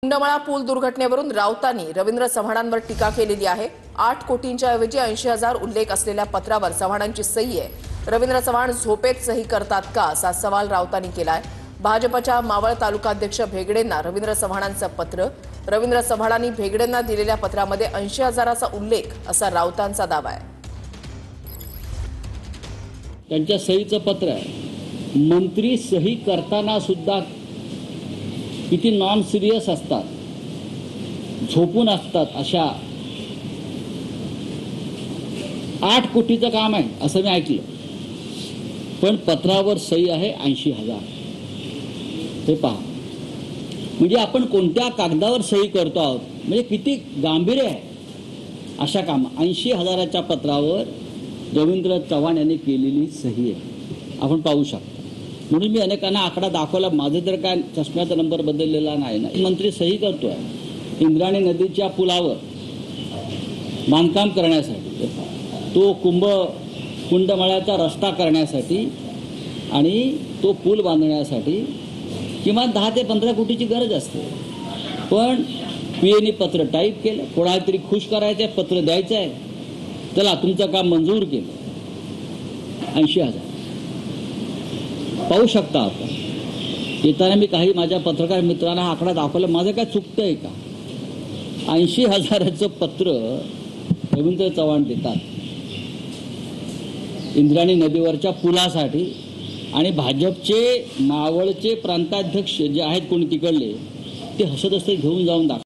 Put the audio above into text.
कुंडमाळा पूल दुर्घटनेवरून राऊतांनी रवींद्र चव्हाणांवर टीका केलेली आहे। 8 कोटींच्या ऐवजी 80,000 उल्लेख असलेल्या पत्रावर चव्हाणांची सही आहे। रवींद्र चव्हाण झोपेत सही करतात का असा सवाल राऊतांनी केलाय। भाजपच्या मावळ तालुकाध्यक्ष भेगडेंना रवींद्र चव्हाणांचं पत्र। रवींद्र चव्हाणांनी भेगडेंना दिलेल्या पत्रामध्ये 80,000चा उल्लेख असा राऊतांचा दावा आहे। त्यांच्या सहीचं पत्र आहे। मंत्री सही करताना सुद्धा किती नॉन सिरियस असतात, झोपून असतात। अशा 8 कोटीचं काम आहे असं मी ऐकलं, पण पत्रावर सही आहे 80,000। हे पहा, म्हणजे आपण कोणत्या कागदावर सही करतो आहोत, म्हणजे किती गांभीर्य आहे अशा काम। 80,000च्या पत्रावर रवींद्र चव्हाण यांनी केलेली सही आहे, आपण पाहू शकतो। म्हणून मी अनेकांना आकडा दाखवला। माझं तर काय चष्म्याचा नंबर बदललेला नाही ना। मंत्री सही करतोय इंद्रायणी नदीच्या पुलावर बांधकाम करण्यासाठी, तो कुंडमाळ्याचा रस्ता करण्यासाठी आणि तो पूल बांधण्यासाठी किमान 10 ते 15 कोटीची गरज असते। पण पीएनी पत्र टाईप केलं, कोणाला तरी खुश करायचं आहे, पत्र द्यायचं आहे, चला तुमचं काम मंजूर केलं। 80,000 पाहू शकता आपण। येताना मी काही माझ्या पत्रकार मित्रांना हा आकडा दाखवला, माझं काय चुकतंय का? 80,000चं पत्र रवींद्र चव्हाण देतात इंद्रायणी नदीवरच्या पुलासाठी, आणि भाजपचे मावळचे प्रांताध्यक्ष जे आहेत कोणी तिकडले, ते हसत घेऊन जाऊन दाखवतात।